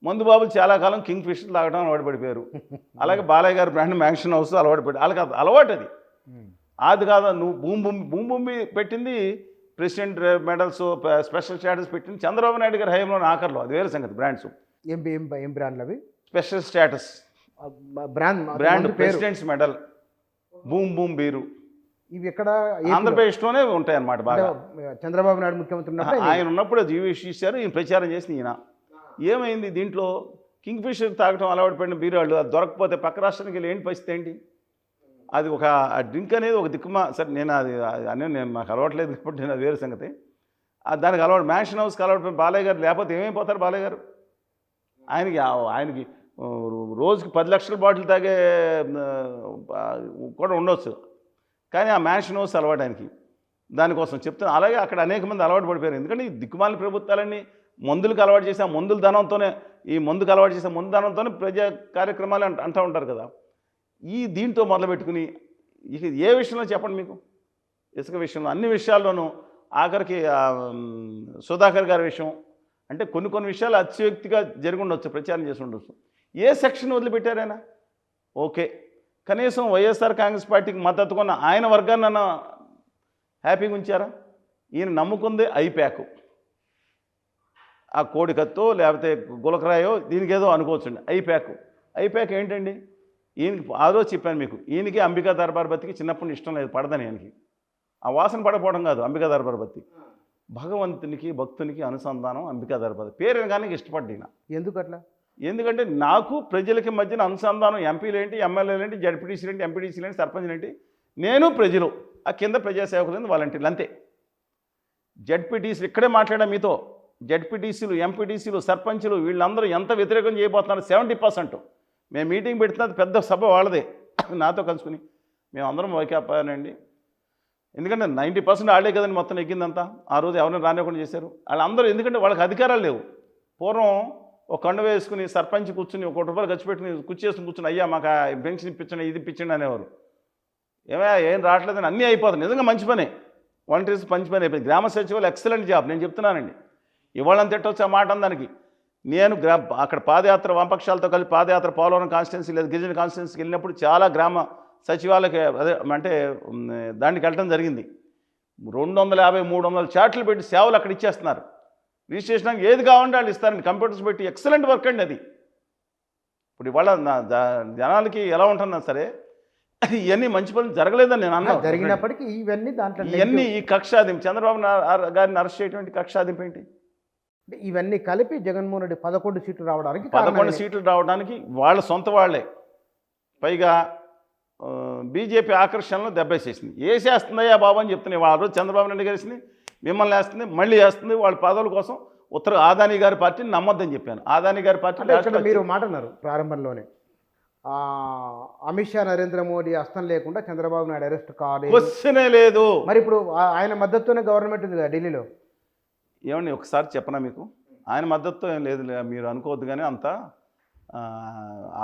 మందు బాబులు చాలా కాలం కింగ్ ఫిషర్ తాగడం అలవాటు పడిపోయారు. అలాగే బాలయ్య గారి బ్రాండ్ మ్యాన్షన్ హౌస్ అలవాటు పడి వాళ్ళకి అలవాటు అది. అది కాదు నువ్వు భూమి భూమి పెట్టింది ప్రెసిడెంట్ మెడల్స్ స్పెషల్ స్టేటస్ పెట్టింది చంద్రబాబు నాయుడు గారి హయాంలో ఆఖరిలో. అది వేరే సంగతి. బ్రాండ్స్ ఏం బ్రాండ్లు అవి? Special status brand presidents medal boom beer ఇవి ఎక్కడ? ఆంధ్రప్రదేశ్లోనే ఉంటాయి అన్నమాట. బాగా చంద్రబాబు నాయుడు ముఖ్యమంత్రి ఆయన ఉన్నప్పుడు జీవిస్తారు. ఈయన ప్రచారం చేసిన ఈయన ఏమైంది దీంట్లో కింగ్ ఫిషర్ తాగటం అలవాటు పడిన బీరు వాళ్ళు అది దొరకకపోతే పక్క రాష్ట్రానికి వెళ్ళి ఏంటి పరిస్థితి ఏంటి? అది ఒక డ్రింక్ అనేది ఒక దిక్కుమా. సరే నేను అది అన్నీ నేను నాకు అలవాట్లేదు కాబట్టి నేను అది వేరే సంగతి. దానికి అలవాటు మ్యాన్షన్ హౌస్కి అలవాటు బాలయ్య గారు లేకపోతే ఏమైపోతారు బాలయ్య గారు? ఆయనకి రోజుకి 10 లక్షల బాటిల్ తాగే కూడా ఉండొచ్చు, కానీ ఆ మ్యాన్షన్ హౌస్ అలవాటు ఆయనకి. దానికోసం చెప్తాను. అలాగే అక్కడ అనేక మంది అలవాటు పడిపోయారు. ఎందుకంటే ఈ దిక్కుమాలిన ప్రభుత్వాలన్నీ మందులకు అలవాటు చేసి ఆ మందుల ధనంతోనే మందుకు అలవాటు చేసే మందు ధనంతోనే ప్రజా కార్యక్రమాలు అంటూ ఉంటారు కదా. దీంతో మొదలుపెట్టుకుని ఇక ఏ విషయంలో చెప్పండి మీకు? ఇసుక విషయంలో అన్ని విషయాల్లోనూ ఆఖరికి సుధాకర్ గారి విషయం అంటే కొన్ని విషయాలు అతిశయోక్తిగా జరిగి ఉండొచ్చు, ప్రచారం చేసి ఉండొచ్చు. ఏ సెక్షన్ వదిలిపెట్టారైనా ఓకే, కనీసం వైఎస్ఆర్ కాంగ్రెస్ పార్టీకి మద్దతు కొన్న ఆయన వర్గాన్ని అన్న హ్యాపీగా ఉంచారా? ఈయన నమ్ముకుంది ఐప్యాక్, ఆ కోడికత్తో లేకపోతే గులకరాయో దీనికి ఏదో అనుకోవచ్చండి. ఐప్యాక్ ఏంటండి? ఈయనకి ఆ రోజు చెప్పాను మీకు, ఈయనకి అంబికా దర్బార్ బత్తికి చిన్నప్పుడు ఇష్టం లేదు, పడదని ఆయనకి. ఆ వాసన పడపోవడం కాదు, అంబికా దర్బార్ బత్తి భగవంతునికి భక్తునికి అనుసంధానం. అంబికా దర్బార్ పేరు కానీ ఇష్టపడ్డా. ఎందుకు అట్లా? ఎందుకంటే నాకు ప్రజలకి మధ్యన అనుసంధానం. ఎంపీలు ఏంటి, ఎమ్మెల్యేలు ఏంటి, జడ్పీటీసీలు ఏంటి, ఎంపీటీసీలు ఏంటి, సర్పంచ్లు ఏంటి, నేను ప్రజలు, ఆ కింద ప్రజాసేవకులు వాలంటీర్లు అంతే. జడ్పీటీసీలు ఇక్కడే మాట్లాడా మీతో. జడ్పీటీసీలు, ఎంపీటీసీలు, సర్పంచులు వీళ్ళందరూ ఎంత వ్యతిరేకం చేయబోతున్నారు? 70%. మేము మీటింగ్ పెడుతున్నది పెద్ద సభ వాళ్ళదే, నాతో కలుసుకుని మేమందరం వైకాపానండి. ఎందుకంటే 90% వాళ్ళే కదండి మొత్తం నెగ్గిందంతా. ఆ రోజు ఎవరైనా రానివ్వకుండా చేశారు వాళ్ళందరూ. ఎందుకంటే వాళ్ళకి అధికారాలు లేవు. పూర్వం ఒక కండు వేసుకుని సర్పంచ్ కూర్చుని ₹1 కోటి ఖర్చు పెట్టుకుని కూర్చేసుకుని కూర్చుని అయ్యా మాకు పెన్షన్ ఇప్పించండి, ఇది ఇప్పించండి అనేవారు. ఏం రావట్లేదని అన్నీ అయిపోతుంది. నిజంగా మంచి పనే, వాలంటీర్స్ మంచి పని అయిపోయింది. గ్రామ సచివాలయం ఎక్సలెంట్ జాబ్, నేను చెప్తున్నానండి. ఇవాళని తిట్టవచ్చు ఆ మాట దానికి. నేను అక్కడ పాదయాత్ర వామపక్షాలతో కలిపి పాదయాత్ర పోలవరం కాన్స్టిట్యున్సీ లేదా గిరిజన కాన్స్టిట్యున్సీకి వెళ్ళినప్పుడు చాలా గ్రామ సచివాలయకి అదే అంటే దానికి వెళ్ళడం జరిగింది. 250-300 చాట్లు పెట్టి సేవలు అక్కడ ఇచ్చేస్తున్నారు. రిజిస్ట్రేషన్ ఏది కావాలంటే వాళ్ళు ఇస్తారండి, కంప్యూటర్స్ పెట్టి. ఎక్సలెంట్ వర్క్ అండి అది. ఇప్పుడు ఇవాళ జనాలకి ఎలా ఉంటున్నా సరే ఇవన్నీ మంచి పనులు జరగలేదని నేను అన్నా. జరిగినప్పటికీ ఇవన్నీ దాంట్లో ఈ కక్షాదింపు, చంద్రబాబు గారిని అరెస్ట్ చేయటువంటి కక్షాదింపు ఏంటి? ఇవన్నీ కలిపి జగన్మోహన్ రెడ్డి 11 సీట్లు రావడానికి 11 సీట్లు రావడానికి వాళ్ళ సొంత వాళ్లే. పైగా బీజేపీ ఆకర్షణలో దెబ్బేసేసింది. వేసేస్తుందయ్యా బాబు అని చెప్తున్నాయి. ఆ రోజు చంద్రబాబు నాయుడు గారిని మిమ్మల్ని వేస్తుంది, మళ్ళీ వేస్తుంది. వాళ్ళ పదవుల కోసం ఆదాని గారి పార్టీని నమ్మొద్దని చెప్పాను. ఆదాని గారి పార్టీ మీరు మాట అన్నారు ప్రారంభంలోనే, అమిత్ షా నరేంద్ర మోడీ హస్తం లేకుండా చంద్రబాబు నాయుడు అరెస్ట్ కాలేదు, క్వశ్చనే లేదు. మరి ఇప్పుడు ఆయన మద్దతుతోనే గవర్నమెంట్ ఉంది కదా ఢిల్లీలో. ఏమండి ఒకసారి చెప్పనా మీకు? ఆయన మద్దతుతో ఏం లేదు, మీరు అనుకోవద్దు. కానీ అంతా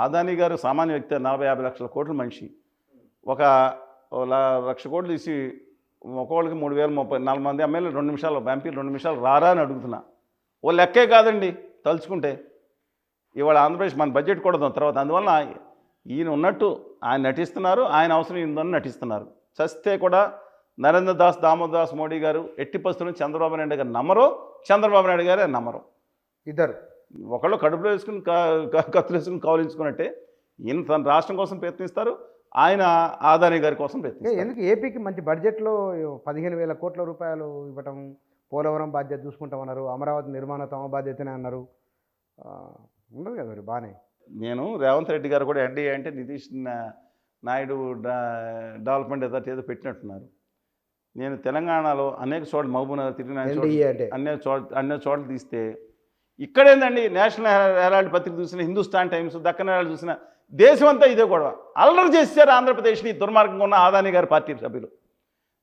ఆదాని గారు సామాన్య వ్యక్తి, 40-50 లక్షల కోట్ల మనిషి. ఒక 1,00,000 కోట్లు తీసి ఒక్కొక్కడికి 3,034 మంది ఎమ్మెల్యేలు 2 నిమిషాలు, ఎంపీలు 2 నిమిషాలు రారా అని అడుగుతున్నా. ఓ లెక్కే కాదండి తలుచుకుంటే. ఇవాళ ఆంధ్రప్రదేశ్ మన బడ్జెట్ కూడా తర్వాత. అందువల్ల ఈయన ఉన్నట్టు ఆయన నటిస్తున్నారు, ఆయన అవసరం ఉందని నటిస్తున్నారు. చస్తే కూడా నరేంద్ర దాస్ దామోదర్ దాస్ మోడీ గారు ఎట్టి పరిస్థితుల్లో చంద్రబాబు నాయుడు గారు నమ్మరు, చంద్రబాబు నాయుడు గారే నమ్మరు. ఇద్దరు ఒకళ్ళు కడుపులో వేసుకుని కత్తులు వేసుకుని కౌలించుకున్నట్టే ఈయన తన రాష్ట్రం కోసం ప్రయత్నిస్తారు, ఆయన ఆదాని గారి కోసం ప్రయత్నిస్తారు. ఎందుకు ఏపీకి మంచి బడ్జెట్లో 15,000 కోట్ల రూపాయలు ఇవ్వటం, పోలవరం బాధ్యత చూసుకుంటామన్నారు, అమరావతి నిర్మాణ తమ బాధ్యతనే అన్నారు. ఉండదు కదా మరి బాగానే. నేను రేవంత్ రెడ్డి గారు కూడా ఎన్డీఏ అంటే నితీష్ నాయుడు డెవలప్మెంట్ ఏదో పెట్టినట్టున్నారు. నేను తెలంగాణలో అనేక చోట్ల మహబూబ్నగర్ తిరిగిన అన్ని చోట్ల తీస్తే ఇక్కడేందండి నేషనల్ హెరాల్డ్ పత్రిక చూసిన, హిందుస్థాన్ టైమ్స్, దక్కన్ హెరాల్డ్ చూసిన, దేశం అంతా ఇదే గొడవ. అల్లరి చేశారు ఆంధ్రప్రదేశ్ని దుర్మార్గంగా ఉన్న ఆదాని గారి పార్టీ సభ్యులు.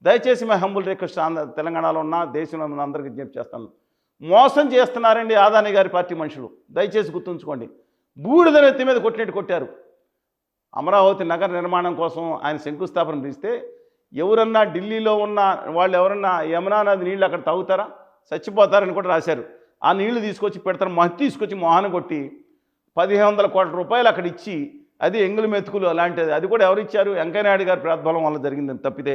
దయచేసి మా హంబుల్ రిక్వెస్ట్ తెలంగాణలో ఉన్న దేశంలో ఉన్న అందరికీ విజ్ఞప్తి చేస్తాను, మోసం చేస్తున్నారండి ఆదాని గారి పార్టీ మనుషులు. దయచేసి గుర్తుంచుకోండి. బూడిదనెత్తి మీద కొట్టినట్టు కొట్టారు. అమరావతి నగర నిర్మాణం కోసం ఆయన శంకుస్థాపన తీస్తే ఎవరన్నా ఢిల్లీలో ఉన్న వాళ్ళు ఎవరన్నా యమునా నది నీళ్ళు అక్కడ తాగుతారా? చచ్చిపోతారని కూడా రాశారు. ఆ నీళ్లు తీసుకొచ్చి పెడతారు, మట్టి తీసుకొచ్చి మొహాన కొట్టి 1500 కోట్ల రూపాయలు అక్కడ ఇచ్చి, అది ఎంగులు మెతుకులు అలాంటిది. అది కూడా ఎవరు ఇచ్చారు? వెంకయ్యనాయుడు గారి ప్రోద్బలం వల్ల జరిగిందని తప్పితే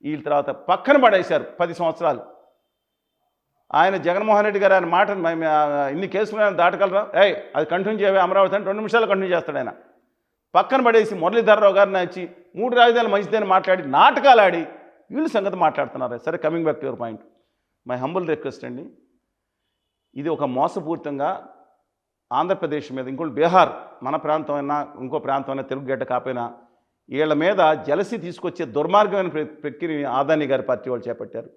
వీళ్ళ తర్వాత పక్కన పడేశారు 10 సంవత్సరాలు. ఆయన జగన్మోహన్ రెడ్డి గారు ఆయన మాట ఇన్ని కేసులు ఆయన దాటగలరా? అది కంటిన్యూ చేయవే అమరావతి అని 2 నిమిషాలు కంటిన్యూ చేస్తాడు ఆయన. పక్కన పడేసి మురళీధరరావు గారిని వచ్చి 3 రాజధానులు మంచిదని మాట్లాడి నాటకాలు ఆడి వీళ్ళు సంగతి మాట్లాడుతున్నారు. సరే, coming back to your point, my humble request అండి, ఇది ఒక మోసపూరితంగా ఆంధ్రప్రదేశ్ మీద, ఇంకోటి బీహార్ మన ప్రాంతం అయినా ఇంకో ప్రాంతం అయినా తెలుగు గడ్డ కాపోయినా వీళ్ళ మీద జలసి తీసుకొచ్చే దుర్మార్గమైన ప్రక్రియని అదానీ గారి పార్టీ వాళ్ళు చేపట్టారు.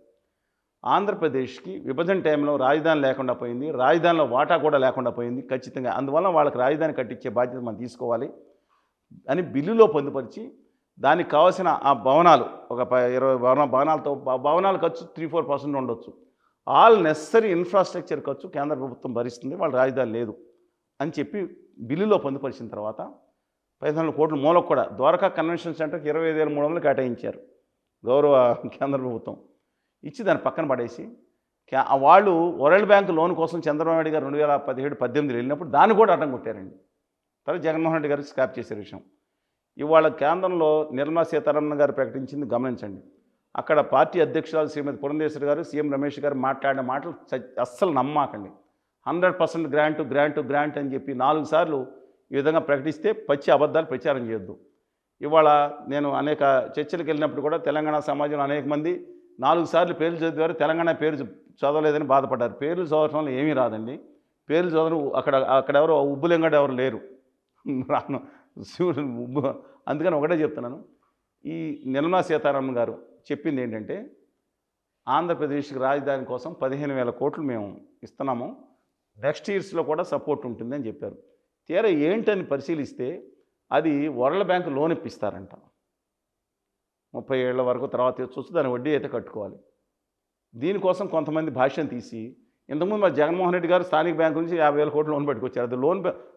ఆంధ్రప్రదేశ్కి విభజన టైంలో రాజధాని లేకుండా పోయింది, రాజధానిలో వాటా కూడా లేకుండా పోయింది ఖచ్చితంగా. అందువల్ల వాళ్ళకి రాజధాని కట్టించే బాధ్యత మనం తీసుకోవాలి అని బిల్లులో పొందుపరిచి, దానికి కావాల్సిన ఆ భవనాలు ఒక 20 భవనాలతో భవనాల ఖర్చు 3-4% ఉండొచ్చు, ఆల్ నెసరీ ఇన్ఫ్రాస్ట్రక్చర్ ఖర్చు కేంద్ర ప్రభుత్వం భరిస్తుంది, వాళ్ళ రాజధాని లేదు అని చెప్పి బిల్లులో పొందుపరిచిన తర్వాత 1500 కోట్ల మూలకు కూడా ద్వారకా కన్వెన్షన్ సెంటర్కి 25,300 కేటాయించారు గౌరవ కేంద్ర ప్రభుత్వం. ఇచ్చి దాన్ని పక్కన పడేసి వాళ్ళు వరల్డ్ బ్యాంక్ లోన్ కోసం చంద్రబాబు నాయుడు గారు 2017-18 వెళ్ళినప్పుడు దాన్ని కూడా అడ్డం కొట్టారండి. తర్వాత జగన్మోహన్ రెడ్డి గారు స్క్రాప్ చేసే విషయం. ఇవాళ కేంద్రంలో నిర్మలా సీతారామన్ గారు ప్రకటించింది గమనించండి. అక్కడ పార్టీ అధ్యక్షురాలు శ్రీమతి పురంధేశ్వరి గారు, సీఎం రమేష్ గారు మాట్లాడిన మాటలు అస్సలు నమ్మాకండి. 100% గ్రాంట్ అని చెప్పి 4 సార్లు ఈ విధంగా ప్రకటిస్తే పచ్చి అబద్ధాలు ప్రచారం చేయొద్దు. ఇవాళ నేను అనేక చర్చలకు వెళ్ళినప్పుడు కూడా తెలంగాణ సమాజంలో అనేక మంది 4 సార్లు పేర్లు చదివారు, తెలంగాణ పేరు చదవలేదని బాధపడ్డారు. పేర్లు చదవటం వల్ల ఏమీ రాదండి. పేర్లు చదవడం అక్కడ ఎవరు ఉబ్బులింగడ ఎవరు లేరు, రాను శివుడు ఉబ్బు. అందుకని ఒకటే చెప్తున్నాను, ఈ నిర్మలా సీతారామన్ గారు చెప్పింది ఏంటంటే ఆంధ్రప్రదేశ్కి రాజధాని కోసం 15,000 కోట్లు మేము ఇస్తున్నాము, నెక్స్ట్ ఇయర్స్లో కూడా సపోర్ట్ ఉంటుంది అని చెప్పారు. తీరా ఏంటని పరిశీలిస్తే అది వరల్డ్ బ్యాంక్ లోన్ ఇప్పిస్తారంట. 30 ఏళ్ల వరకు తర్వాత చూసి దాని వడ్డీ అయితే కట్టుకోవాలి. దీనికోసం కొంతమంది భాష్యం తీసి, ఇంతకుముందు మరి జగన్మోహన్ రెడ్డి గారు స్థానిక బ్యాంకు నుంచి 50,000 కోట్లు లోన్ పెట్టుకొచ్చారు. అది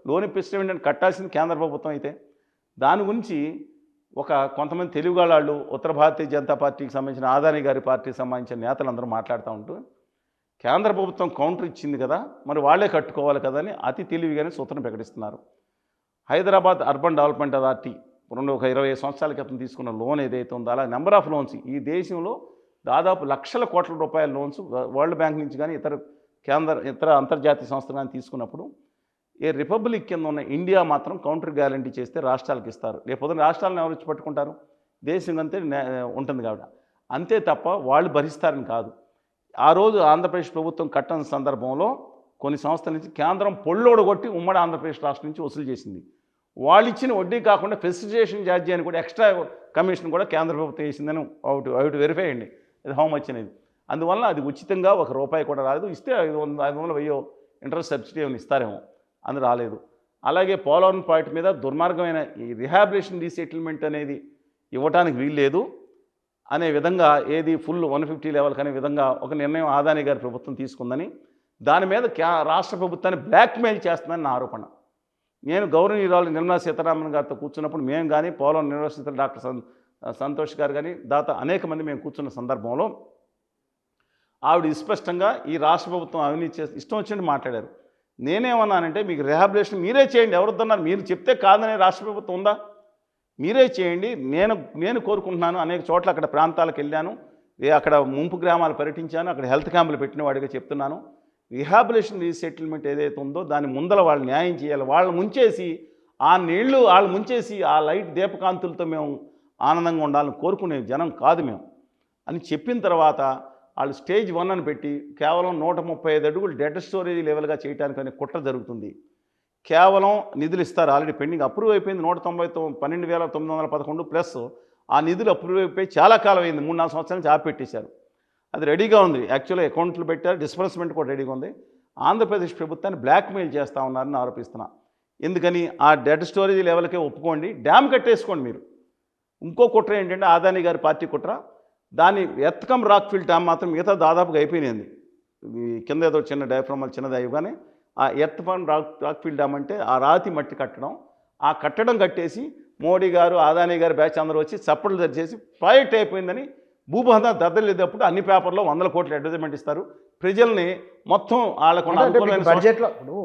లోన్ ఇప్పించడం ఏంటంటే కట్టాల్సింది కేంద్ర ప్రభుత్వం అయితే, దాని గురించి కొంతమంది తెలుగుగాళ్ళు ఉత్తర భారతీయ జనతా పార్టీకి సంబంధించిన అదానీ గారి పార్టీకి సంబంధించిన నేతలందరూ మాట్లాడుతూ ఉంటూ, కేంద్ర ప్రభుత్వం కౌంటర్ ఇచ్చింది కదా, మరి వాళ్ళే కట్టుకోవాలి కదా అని అతి తెలివిగానే సూత్రం ప్రకటిస్తున్నారు. హైదరాబాద్ అర్బన్ డెవలప్మెంట్ అథారిటీ 20 సంవత్సరాల క్రితం తీసుకున్న లోన్ ఏదైతే ఉందో, అలా నెంబర్ ఆఫ్ లోన్స్ ఈ దేశంలో దాదాపు లక్షల కోట్ల రూపాయల లోన్స్ వరల్డ్ బ్యాంక్ నుంచి కానీ ఇతర అంతర్జాతీయ సంస్థలు కానీ తీసుకున్నప్పుడు ఏ రిపబ్లిక్ కింద ఉన్న ఇండియా మాత్రం కౌంటర్ గ్యారంటీ చేస్తే రాష్ట్రాలకు ఇస్తారు. రేపు రాష్ట్రాలను ఎవరు వచ్చి పట్టుకుంటారు? దేశం అంతే ఉంటుంది కాబట్టి, అంతే తప్ప వాళ్ళు భరిస్తారని కాదు. ఆ రోజు ఆంధ్రప్రదేశ్ ప్రభుత్వం కట్టని సందర్భంలో కొన్ని సంస్థల నుంచి కేంద్రం పొళ్ళోడగొట్టి ఉమ్మడి ఆంధ్రప్రదేశ్ రాష్ట్రం నుంచి వసూలు చేసింది. వాళ్ళు ఇచ్చిన వడ్డీ కాకుండా ఫెసిలిటేషన్ ఛార్జీ అని కూడా ఎక్స్ట్రా కమిషన్ కూడా కేంద్ర ప్రభుత్వం వేసిందని అవుట్ వెరిఫై అండి, ఇది హౌ మచ్ అనేది. అందువల్ల అది ఉచితంగా ₹1 కూడా రాలేదు. ఇస్తే 500 1000 ఇంట్రెస్ట్ సబ్సిడీ ఏమైనా ఇస్తారేమో, అది రాలేదు. అలాగే పోలవరం ప్రాజెక్టు మీద దుర్మార్గమైన ఈ రిహాబిలిటేషన్ రీసెటిల్మెంట్ అనేది ఇవ్వడానికి వీల్లేదు అనే విధంగా, ఏది ఫుల్ 150 లెవెల్ అనే విధంగా ఒక నిర్ణయం అదానీ గారి ప్రభుత్వం తీసుకుందని, దాని మీద రాష్ట్ర ప్రభుత్వాన్ని బ్లాక్మెయిల్ చేస్తుందని నా ఆరోపణ. నేను గౌరవనీయురాలు నిర్మలా సీతారామన్ గారితో కూర్చున్నప్పుడు మేము కానీ, పోలవరం యూనివర్సిటీ డాక్టర్ సంతోష్ గారు కానీ, అనేక మంది మేము కూర్చున్న సందర్భంలో ఆవిడ స్పష్టంగా ఈ రాష్ట్ర ప్రభుత్వం అవినీతి చేసి ఇష్టం వచ్చినట్టు మాట్లాడారు. నేనేమన్నానంటే, మీకు రిహాబిలిటేషన్ మీరే చేయండి, ఎవరుతున్నారు? మీరు చెప్తే కాదనే రాష్ట్ర ప్రభుత్వం ఉందా? మీరే చేయండి, నేను కోరుకుంటున్నాను. అనేక చోట్ల అక్కడ ప్రాంతాలకు వెళ్ళాను, అక్కడ ముంపు గ్రామాలు పర్యటించాను, అక్కడ హెల్త్ క్యాంపులు పెట్టిన వాడిగా చెప్తున్నాను. రిహాబిలిటేషన్ రీసెటిల్మెంట్ ఏదైతే ఉందో దాని ముందర వాళ్ళు న్యాయం చేయాలి. వాళ్ళు ముంచేసి ఆ లైట్ దీపకాంతులతో మేము ఆనందంగా ఉండాలని కోరుకునే జనం కాదు మేము అని చెప్పిన తర్వాత, వాళ్ళు స్టేజ్ 1 అని పెట్టి కేవలం 135 అడుగులు డెడ్ స్టోరేజ్ లెవెల్గా చేయడానికనే కుట్ర జరుగుతుంది. కేవలం నిధులు ఇస్తారు, ఆల్రెడీ పెండింగ్ అప్రూవ్ అయిపోయింది 12,911 ప్లస్ ఆ నిధులు అప్రూవ్ అయిపోయి చాలా కాలం అయింది, 3-4 సంవత్సరాల నుంచి ఆపెట్టేశారు. అది రెడీగా ఉంది, యాక్చువల్గా అకౌంట్లు పెట్టారు, డిస్బర్స్మెంట్ కూడా రెడీగా ఉంది. ఆంధ్రప్రదేశ్ ప్రభుత్వాన్ని బ్లాక్మెయిల్ చేస్తూ ఉన్నారని ఆరోపిస్తున్నా. ఎందుకని? ఆ డెడ్ స్టోరేజ్ లెవెల్కే ఒప్పుకోండి, డ్యామ్ కట్టేసుకోండి మీరు. ఇంకో కుట్ర ఏంటంటే అదానీ గారి పార్టీ కుట్ర, దాన్ని ఎత్తకం రాక్ఫిల్ డ్యామ్ మాత్రం మిగతా దాదాపుగా అయిపోయింది. కింద ఏదో చిన్న డయాఫ్రామల్ చిన్నది అయ్యగానే ఆ ఎత్తకం రాక్ఫిల్ డ్యామ్ అంటే ఆ రాతి మట్టి కట్టడం, ఆ కట్టడం కట్టేసి మోడీ గారు అదానీ గారు బ్యాచ్ అందరూ వచ్చి చప్పట్లు చేసి ప్రాజెక్ట్ అయిపోయిందని భూబంధం దద్దలేటప్పుడు అన్ని పేపర్లో 100 కోట్ల అడ్వర్టైజ్మెంట్ ఇస్తారు. ప్రజల్ని మొత్తం వాళ్ళకున్న అంటే అనుకూలమైన బడ్జెట్లో ఇప్పుడు